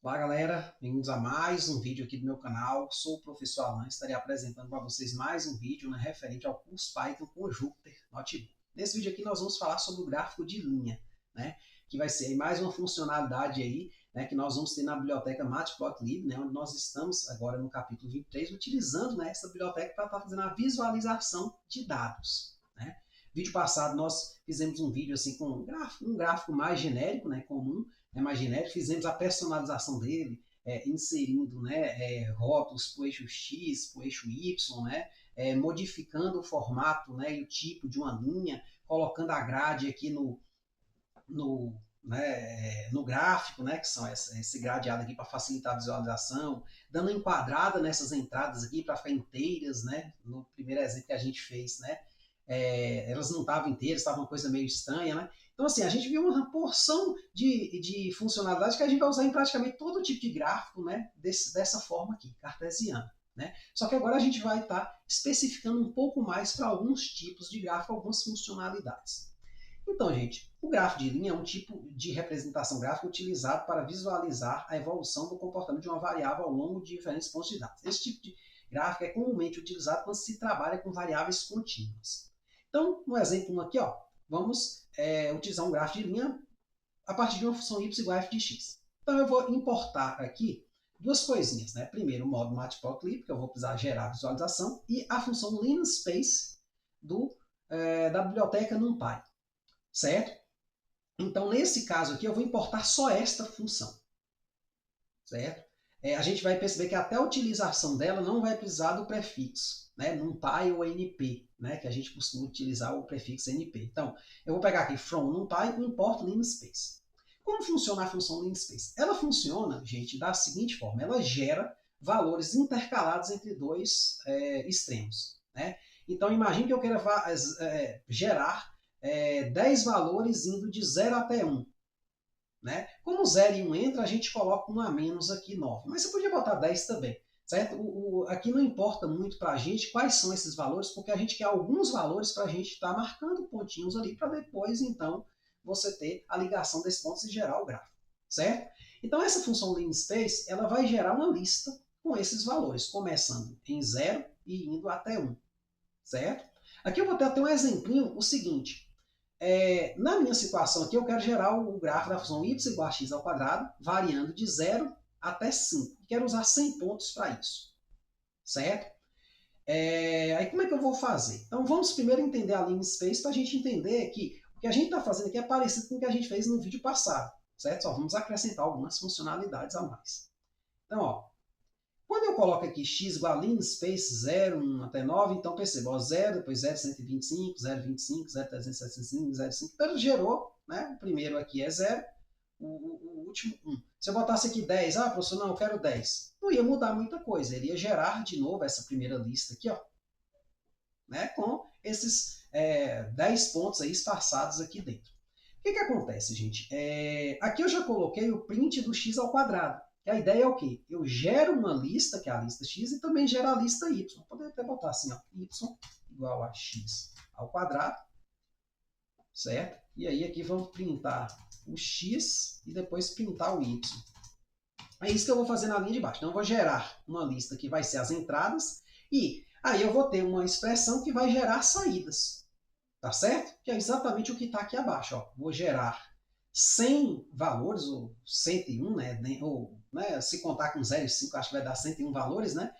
Olá galera, bem-vindos a mais um vídeo aqui do meu canal. Sou o professor Alan, estarei apresentando para vocês mais um vídeo, né, referente ao curso Python com Jupyter Notebook. Nesse vídeo aqui nós vamos falar sobre o gráfico de linha, né, que vai ser mais uma funcionalidade aí, né, que nós vamos ter na biblioteca Matplotlib, né, onde nós estamos agora no capítulo 23, utilizando, né, essa biblioteca para estar fazendo a visualização de dados. Né. Vídeo passado nós fizemos um vídeo assim com um gráfico mais genérico, né, comum, mais genérico, fizemos a personalização dele, inserindo, né, rótulos para o eixo X, para o eixo Y, né, modificando o formato, né, e o tipo de uma linha, colocando a grade aqui no gráfico, né, que são esse gradeado aqui para facilitar a visualização, dando enquadrada nessas entradas aqui para ficar inteiras, né, no primeiro exemplo que a gente fez, né, elas não estavam inteiras, estava uma coisa meio estranha, né? Então, assim, a gente viu uma porção de funcionalidades que a gente vai usar em praticamente todo tipo de gráfico, né? Dessa forma aqui, cartesiana. Né? Só que agora a gente vai estar especificando um pouco mais para alguns tipos de gráfico, algumas funcionalidades. Então, gente, o gráfico de linha é um tipo de representação gráfica utilizado para visualizar a evolução do comportamento de uma variável ao longo de diferentes pontos de dados. Esse tipo de gráfico é comumente utilizado quando se trabalha com variáveis contínuas. Então, no exemplo aqui, ó, vamos utilizar um gráfico de linha a partir de uma função y igual a f de x. Então, eu vou importar aqui duas coisinhas. Né? Primeiro, o modo Matplotlib, que eu vou precisar gerar a visualização, e a função linspace da biblioteca NumPy. Certo? Então, nesse caso aqui, eu vou importar só esta função. Certo? A gente vai perceber que até a utilização dela não vai precisar do prefixo, né? NumPy ou NP, né? Que a gente costuma utilizar o prefixo NP. Então, eu vou pegar aqui from NumPy e importo linspace. Como funciona a função linspace? Ela funciona, gente, da seguinte forma. Ela gera valores intercalados entre dois extremos. Né? Então, imagine que eu queira gerar 10 valores indo de 0 até 1. Né? Como 0 e 1 entra, a gente coloca um a menos aqui, 9. Mas você podia botar 10 também. Certo? Aqui não importa muito para a gente quais são esses valores, porque a gente quer alguns valores para a gente estar marcando pontinhos ali, para depois, então, você ter a ligação desses pontos e gerar o gráfico. Certo? Então, essa função linspace, ela vai gerar uma lista com esses valores, começando em 0 e indo até 1. Certo? Aqui eu vou ter até um exemplinho, o seguinte. Na minha situação aqui, eu quero gerar o gráfico da função y igual a x ao quadrado, variando de 0 até 5. Quero usar 100 pontos para isso. Certo? Aí como é que eu vou fazer? Então vamos primeiro entender a linspace para a gente entender que o que a gente está fazendo aqui é parecido com o que a gente fez no vídeo passado. Certo? Só vamos acrescentar algumas funcionalidades a mais. Então, ó, quando eu coloco aqui x igual a linspace 0, 1 até 9, então perceba, ó, 0, depois 0, 125, 0, 25, 0, 375, 0, 5. Então ele gerou, né? O primeiro aqui é 0, o último 1. Se eu botasse aqui 10, professor, não, eu quero 10. Não ia mudar muita coisa, ele ia gerar de novo essa primeira lista aqui, ó, né? Com esses 10 pontos aí espaçados aqui dentro. O que acontece, gente? Aqui eu já coloquei o print do x ao quadrado. E a ideia é o quê? Eu gero uma lista, que é a lista x, e também gero a lista y. Poderia até botar assim, ó, y igual a x ao quadrado, certo? E aí aqui vamos printar o x e depois printar o y. É isso que eu vou fazer na linha de baixo. Então eu vou gerar uma lista que vai ser as entradas, e aí eu vou ter uma expressão que vai gerar saídas. Tá certo? Que é exatamente o que está aqui abaixo. Ó. Vou gerar 100 valores, ou 101, né, se contar com 0 e 5, acho que vai dar 101 valores, né?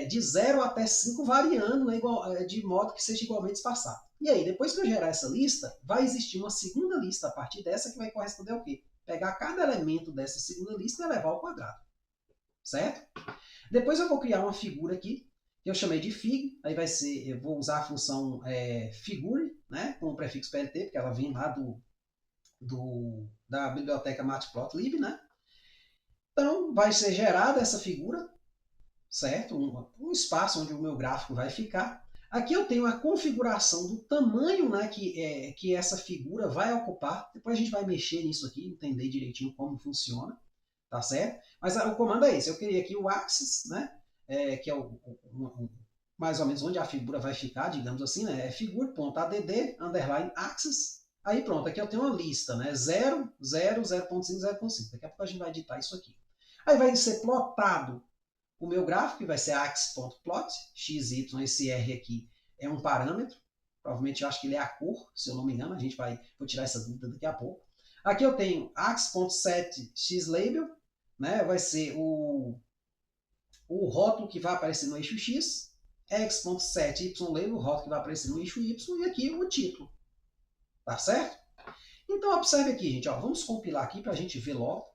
De 0 até 5 variando, né, de modo que seja igualmente espaçado. E aí, depois que eu gerar essa lista, vai existir uma segunda lista a partir dessa que vai corresponder ao quê? Pegar cada elemento dessa segunda lista e elevar ao quadrado. Certo? Depois eu vou criar uma figura aqui, que eu chamei de fig, aí vai ser, eu vou usar a função figure, né, com o prefixo PLT, porque ela vem lá da biblioteca Matplotlib, né? Então, vai ser gerada essa figura, certo? Um espaço onde o meu gráfico vai ficar. Aqui eu tenho a configuração do tamanho, né, que essa figura vai ocupar. Depois a gente vai mexer nisso aqui, entender direitinho como funciona, tá certo? Mas o comando é esse. Eu criei aqui o axis, né, que é mais ou menos onde a figura vai ficar, digamos assim, né? Figure.add, underline axis. Aí pronto, aqui eu tenho uma lista, né? 0, 0, 0.5, 0.5. Daqui a pouco a gente vai editar isso aqui. Aí vai ser plotado o meu gráfico, que vai ser ax.plot, x, y, esse R aqui é um parâmetro, provavelmente eu acho que ele é a cor, se eu não me engano, vou tirar essa dúvida daqui a pouco. Aqui eu tenho ax.set xlabel, né, vai ser o rótulo que vai aparecer no eixo X, x.set ylabel, o rótulo que vai aparecer no eixo Y, e aqui o título, tá certo? Então observe aqui, gente, ó, vamos compilar aqui para a gente ver logo,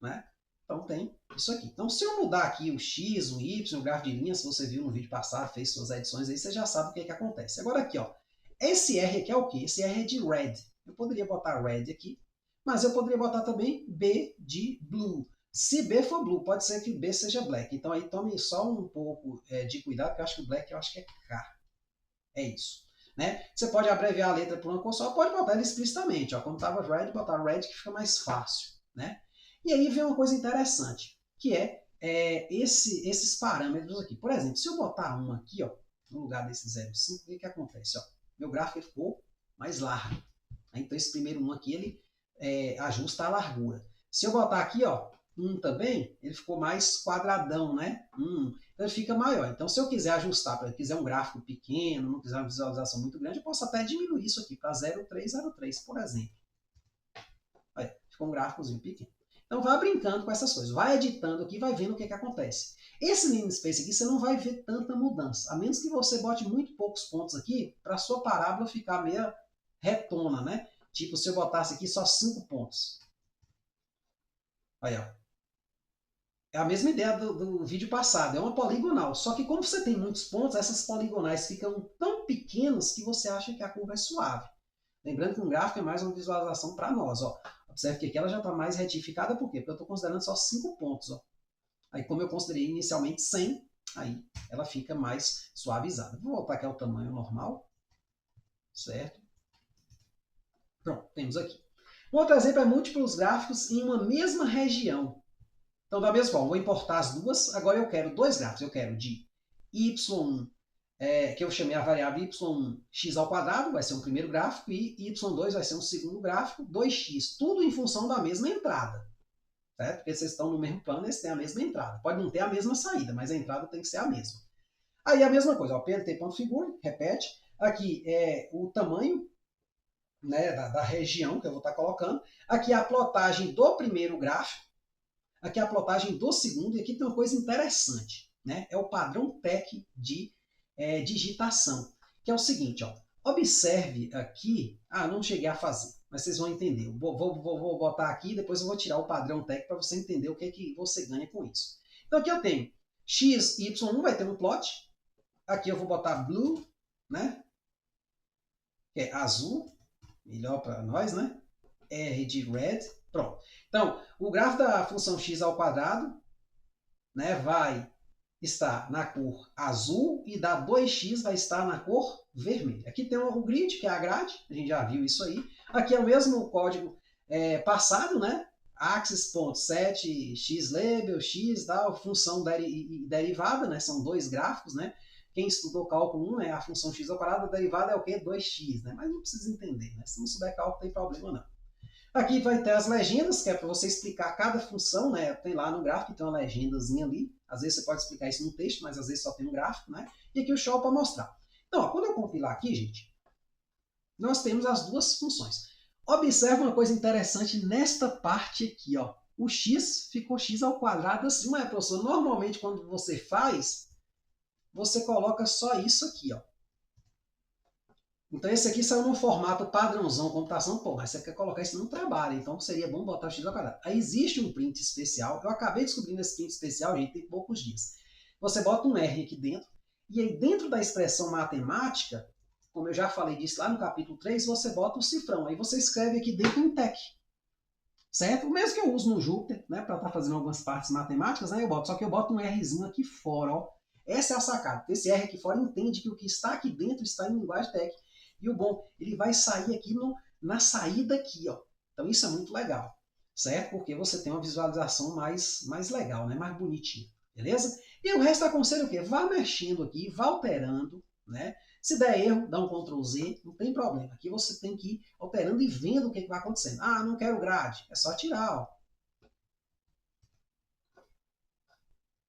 né? Então tem isso aqui. Então se eu mudar aqui o X, o Y, o gráfico de linha, se você viu no vídeo passado, fez suas edições aí, você já sabe o que é que acontece. Agora aqui, ó, esse R aqui é o quê? Esse R é de red. Eu poderia botar red aqui, mas eu poderia botar também B de blue. Se B for blue, pode ser que B seja black. Então aí tome só um pouco de cuidado, porque eu acho que o black eu acho que é K. É isso. Né? Você pode abreviar a letra por uma cor só, pode botar ele explicitamente. Ó, como estava red, botar red que fica mais fácil. Né? E aí vem uma coisa interessante, que esses parâmetros aqui. Por exemplo, se eu botar um aqui, ó, no lugar desse 0,5, o que acontece? Ó, meu gráfico ficou mais largo. Então esse primeiro 1 aqui, ele ajusta a largura. Se eu botar aqui, ó, 1 também, ele ficou mais quadradão, né? Então ele fica maior. Então se eu quiser ajustar, para quiser um gráfico pequeno, não quiser uma visualização muito grande, eu posso até diminuir isso aqui para 0,303, por exemplo. Aí, ficou um gráficozinho pequeno. Então vai brincando com essas coisas, vai editando aqui, vai vendo o que acontece. Esse namespace aqui você não vai ver tanta mudança, a menos que você bote muito poucos pontos aqui para a sua parábola ficar meio retona, né? Tipo, se eu botasse aqui só 5 pontos. Aí, ó. É a mesma ideia do vídeo passado, é uma poligonal. Só que como você tem muitos pontos, essas poligonais ficam tão pequenas que você acha que a curva é suave. Lembrando que um gráfico é mais uma visualização para nós. Ó. Observe que aqui ela já está mais retificada, por quê? Porque eu estou considerando só 5 pontos. Ó. Aí como eu considerei inicialmente 100, aí ela fica mais suavizada. Vou voltar aqui ao tamanho normal. Certo? Pronto, temos aqui. Um outro exemplo é múltiplos gráficos em uma mesma região. Então, da mesma forma, vou importar as duas. Agora eu quero dois gráficos. Eu quero de y1, que eu chamei a variável y1 x ao quadrado, vai ser um primeiro gráfico, e y2 vai ser um segundo gráfico, 2x, tudo em função da mesma entrada. Certo? Porque vocês estão no mesmo plano, eles têm a mesma entrada. Pode não ter a mesma saída, mas a entrada tem que ser a mesma. Aí a mesma coisa, ó, plt.figure, repete. Aqui é o tamanho, né, da região que eu vou estar colocando. Aqui é a plotagem do primeiro gráfico. Aqui é a plotagem do segundo. E aqui tem uma coisa interessante. Né? É o padrão TEC de digitação. Que é o seguinte. Ó, observe aqui. Não cheguei a fazer. Mas vocês vão entender. Eu vou botar aqui e depois eu vou tirar o padrão TEC para você entender o que é que você ganha com isso. Então aqui eu tenho x, y1 vai ter um plot. Aqui eu vou botar blue, né? Que é azul. Melhor para nós, né? R de red. Pronto. Então, o gráfico da função x ao quadrado, né, vai estar na cor azul e da 2x vai estar na cor vermelha. Aqui tem o grid, que é a grade, a gente já viu isso aí. Aqui é o mesmo código passado, né? Axis.set, xlabel, x, tal, função derivada, né? São dois gráficos, né? Quem estudou cálculo 1 é a função x ao quadrado, a derivada é o quê? 2x, né? Mas não precisa entender, né? Se não souber cálculo, não tem problema não. Aqui vai ter as legendas, que é para você explicar cada função, né? Tem lá no gráfico, tem uma legendazinha ali. Às vezes você pode explicar isso no texto, mas às vezes só tem um gráfico, né? E aqui o show para mostrar. Então, ó, quando eu compilar aqui, gente, nós temos as duas funções. Observe uma coisa interessante nesta parte aqui, ó. O x ficou x ao quadrado assim, não é, professor? Normalmente, quando você faz, você coloca só isso aqui, ó. Então esse aqui saiu num formato padrãozão, computação, pô, mas você quer colocar isso no trabalho, então seria bom botar o x ao quadrado. Aí existe um print especial, eu acabei descobrindo esse print especial, gente, tem poucos dias. Você bota um R aqui dentro, e aí dentro da expressão matemática, como eu já falei disso lá no capítulo 3, você bota o cifrão, aí você escreve aqui dentro um TEC. Certo? O mesmo que eu uso no Jupyter, né, para estar fazendo algumas partes matemáticas, né, eu boto, só que eu boto um Rzinho aqui fora, ó. Essa é a sacada. Esse R aqui fora entende que o que está aqui dentro está em linguagem TEC. E o bom, ele vai sair aqui na saída aqui, ó. Então isso é muito legal, certo? Porque você tem uma visualização mais legal, né? Mais bonitinha, beleza? E o resto aconselho o quê? Vá mexendo aqui, vá alterando, né? Se der erro, dá um Ctrl Z, não tem problema. Aqui você tem que ir alterando e vendo o que vai acontecendo. Não quero grade. É só tirar, ó.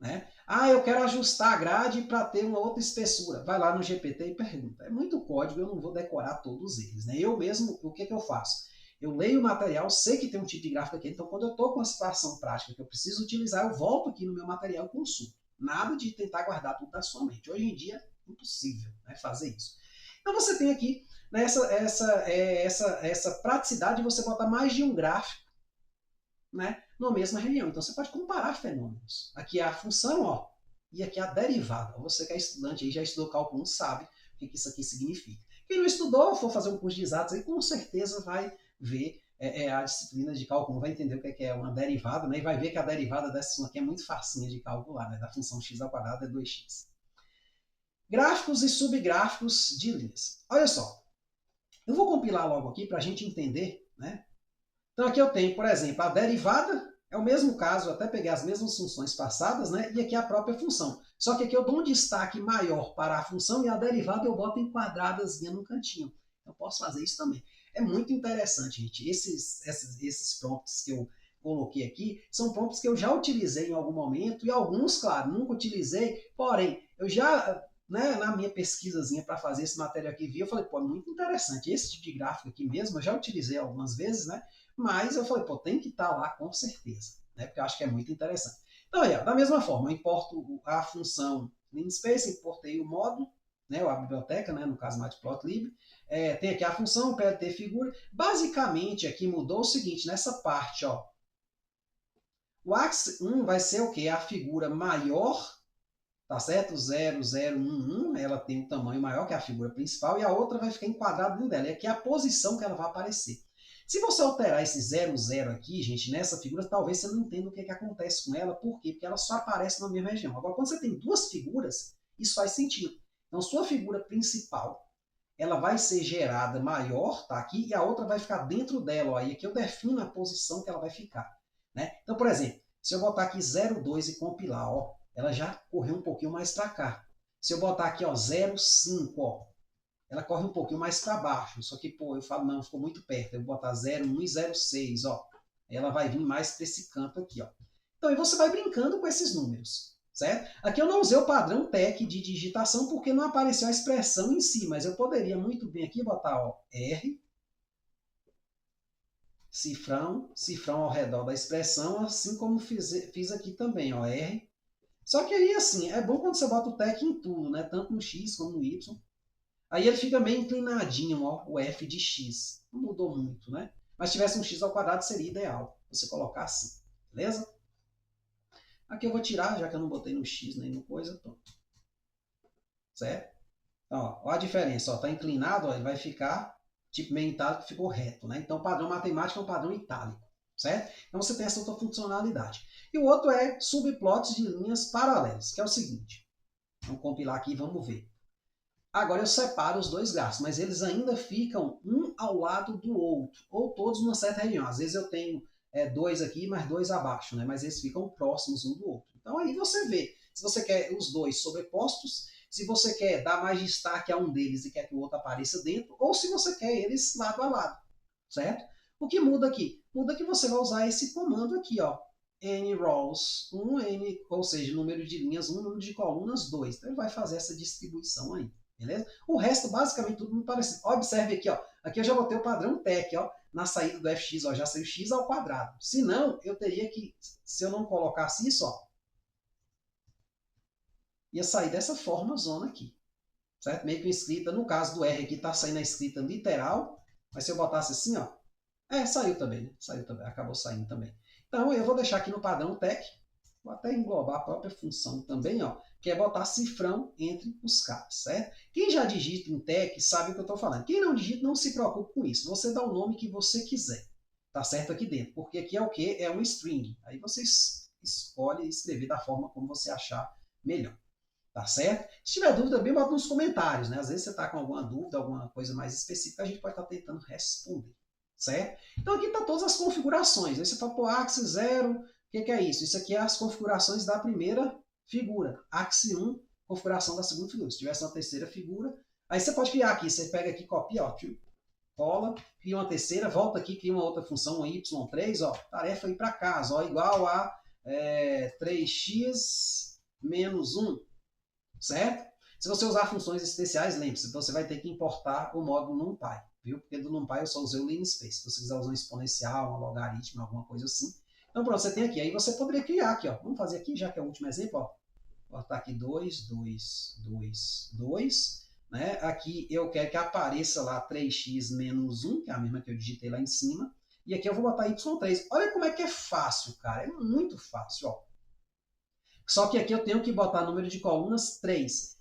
né? Ah, eu quero ajustar a grade para ter uma outra espessura. Vai lá no GPT e pergunta. É muito código, eu não vou decorar todos eles, né? Eu mesmo, o que eu faço? Eu leio o material, sei que tem um tipo de gráfico aqui, então quando eu estou com uma situação prática que eu preciso utilizar, eu volto aqui no meu material e consulto. Nada de tentar guardar tudo da sua mente. Hoje em dia, é impossível, né, fazer isso. Então você tem aqui, né, essa praticidade de você botar mais de um gráfico, né, numa mesma reunião. Então você pode comparar fenômenos. Aqui é a função, ó, e aqui é a derivada. Você que é estudante aí, já estudou cálculo 1, sabe o que isso aqui significa. Quem não estudou, for fazer um curso de exatos, aí com certeza vai ver a disciplina de cálculo 1, vai entender o que é uma derivada, né, e vai ver que a derivada dessa aqui é muito facinha de calcular, né, da função x ao quadrado é 2x. Gráficos e subgráficos de linhas. Olha só, eu vou compilar logo aqui para a gente entender, né? Então aqui eu tenho, por exemplo, a derivada, é o mesmo caso, eu até peguei as mesmas funções passadas, né? E aqui a própria função. Só que aqui eu dou um destaque maior para a função e a derivada eu boto enquadradazinha no cantinho. Eu posso fazer isso também. É muito interessante, gente. Esses prompts que eu coloquei aqui são prompts que eu já utilizei em algum momento e alguns, claro, nunca utilizei, porém, eu já, né, na minha pesquisazinha para fazer esse material aqui, vi, eu falei, pô, é muito interessante. Esse tipo de gráfico aqui mesmo, eu já utilizei algumas vezes, né? Mas eu falei, pô, tem que estar lá com certeza, né? Porque eu acho que é muito interessante. Então, aí, ó, da mesma forma, eu importo a função namespace, importei o módulo, né, a biblioteca, né, no caso matplotlib. Tem aqui a função PLT figura. Basicamente, aqui mudou o seguinte, nessa parte, ó, o axis 1 vai ser o quê? A figura maior, tá certo? 0011, ela tem um tamanho maior que a figura principal, e a outra vai ficar enquadrada dentro dela. E aqui é a posição que ela vai aparecer. Se você alterar esse 00 aqui, gente, nessa figura, talvez você não entenda o que acontece com ela. Por quê? Porque ela só aparece na mesma região. Agora, quando você tem duas figuras, isso faz sentido. Então, sua figura principal, ela vai ser gerada maior, tá aqui, e a outra vai ficar dentro dela. Ó, e aqui eu defino a posição que ela vai ficar. Né? Então, por exemplo, se eu botar aqui 02 e compilar, ó, ela já correu um pouquinho mais para cá. Se eu botar aqui, ó, 05, ó, ela corre um pouquinho mais para baixo. Só que, pô, eu falo, não, ficou muito perto. Eu vou botar 01 e 06, ó. Ela vai vir mais para esse canto aqui, ó. Então, aí você vai brincando com esses números, certo? Aqui eu não usei o padrão TEC de digitação porque não apareceu a expressão em si, mas eu poderia muito bem aqui botar, ó, R, cifrão ao redor da expressão, assim como fiz aqui também, ó, R. Só que aí, assim, é bom quando você bota o TEC em tudo, né? Tanto no X como no Y. Aí ele fica meio inclinadinho, ó, o f de x. Não mudou muito, né? Mas se tivesse um x ao quadrado, seria ideal você colocar assim, beleza? Aqui eu vou tirar, já que eu não botei no x nem no coisa, pronto. Certo? Então, ó a diferença, ó, tá inclinado, ó, ele vai ficar tipo meio itálico, ficou reto, né? Então o padrão matemático é um padrão itálico, certo? Então você tem essa outra funcionalidade. E o outro é subplots de linhas paralelas, que é o seguinte. Vamos compilar aqui e vamos ver. Agora eu separo os dois gráficos, mas eles ainda ficam um ao lado do outro, ou todos numa certa região. Às vezes eu tenho dois aqui, mas dois abaixo, né? Mas eles ficam próximos um do outro. Então aí você vê, se você quer os dois sobrepostos, se você quer dar mais destaque a um deles e quer que o outro apareça dentro, ou se você quer eles lado a lado, certo? O que muda aqui? Muda que você vai usar esse comando aqui, ó, nrows 1, n, ou seja, número de linhas 1, número de colunas 2. Então ele vai fazer essa distribuição aí. Beleza? O resto, basicamente, tudo muito parecido. Observe aqui, ó. Aqui eu já botei o padrão TEC, ó. Na saída do fx, ó, já saiu x ao quadrado. Se não, eu teria que, se eu não colocasse isso, ó, ia sair dessa forma zona aqui. Certo? Meio que escrita, no caso do R aqui, tá saindo a escrita literal. Mas se eu botasse assim, ó, saiu também, né? Saiu também, acabou saindo também. Então, eu vou deixar aqui no padrão TEC. Vou até englobar a própria função também, ó, que é botar cifrão entre os caras, certo? Quem já digita em TEC sabe o que eu estou falando. Quem não digita, não se preocupe com isso. Você dá o nome que você quiser, tá certo aqui dentro, porque aqui é o que? É um string. Aí você escolhe escrever da forma como você achar melhor, tá certo? Se tiver dúvida, bem, bota nos comentários, né? Às vezes você está com alguma dúvida, alguma coisa mais específica, a gente pode estar tentando responder, certo? Então aqui está todas as configurações. Aí você fala, pô, axis 0, o que é isso? Isso aqui é as configurações da primeira figura. Axis 1, configuração da segunda figura. Se tivesse uma terceira figura, aí você pode criar aqui. Você pega aqui, copia, ó, cola, cria uma terceira, volta aqui, cria uma outra função, um y3, ó, tarefa ir para casa, ó, igual a 3x menos 1, certo? Se você usar funções especiais, lembre-se, você vai ter que importar o módulo NumPy, viu? Porque do NumPy eu só usei o linspace. Se você quiser usar um exponencial, um logaritmo, alguma coisa assim. Então pronto, você tem aqui. Aí você poderia criar aqui, ó. Vamos fazer aqui, já que é o último exemplo, ó. Vou botar aqui 2, 2, 2, 2. Né? Aqui eu quero que apareça lá 3x menos 1, que é a mesma que eu digitei lá em cima. E aqui eu vou botar y3. Olha como é que é fácil, cara. É muito fácil, ó. Só que aqui eu tenho que botar número de colunas 3.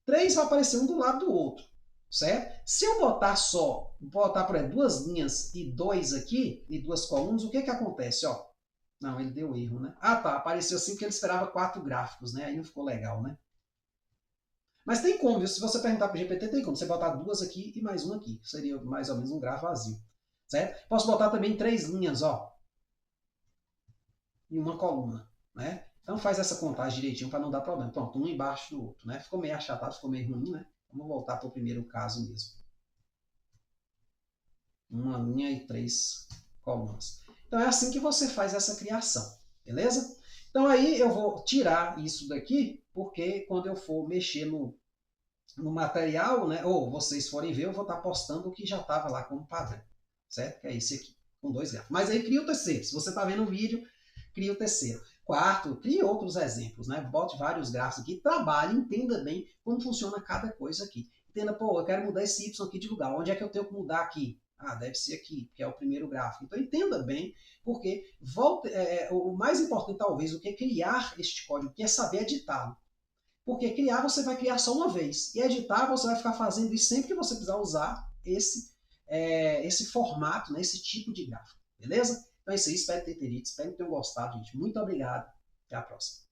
3 vai aparecer um do lado do outro, certo? Se eu botar por exemplo, duas linhas e 2 aqui, e duas colunas, o que que acontece, ó? Não, ele deu erro, né? Ah, tá, apareceu assim porque ele esperava 4 gráficos, né? Aí não ficou legal, né? Mas tem como, viu? Se você perguntar para o GPT, tem como. Você botar duas aqui e mais uma aqui. Seria mais ou menos um gráfico vazio, certo? Posso botar também 3 linhas, ó, em uma coluna, né? Então faz essa contagem direitinho para não dar problema. Pronto, um embaixo do outro, né? Ficou meio achatado, ficou meio ruim, né? Vamos voltar para o primeiro caso mesmo. Uma linha e 3 colunas. Então é assim que você faz essa criação, beleza? Então aí eu vou tirar isso daqui, porque quando eu for mexer no material, né, ou vocês forem ver, eu vou estar postando o que já estava lá como padrão, certo? Que é esse aqui, com 2 gráficos. Mas aí cria o terceiro. Se você está vendo o vídeo, cria o terceiro. Quarto, crie outros exemplos, né? Bote vários gráficos aqui, trabalhe, entenda bem como funciona cada coisa aqui. Entenda, pô, eu quero mudar esse Y aqui de lugar. Onde é que eu tenho que mudar aqui? Ah, deve ser aqui, que é o primeiro gráfico. Então entenda bem, porque o mais importante talvez do que criar este código, que é saber editá-lo. Porque criar você vai criar só uma vez. E editar você vai ficar fazendo isso sempre que você precisar usar esse formato, né, esse tipo de gráfico. Beleza? Então é isso aí. Espero ter entendido. Espero que tenham gostado, gente. Muito obrigado. Até a próxima.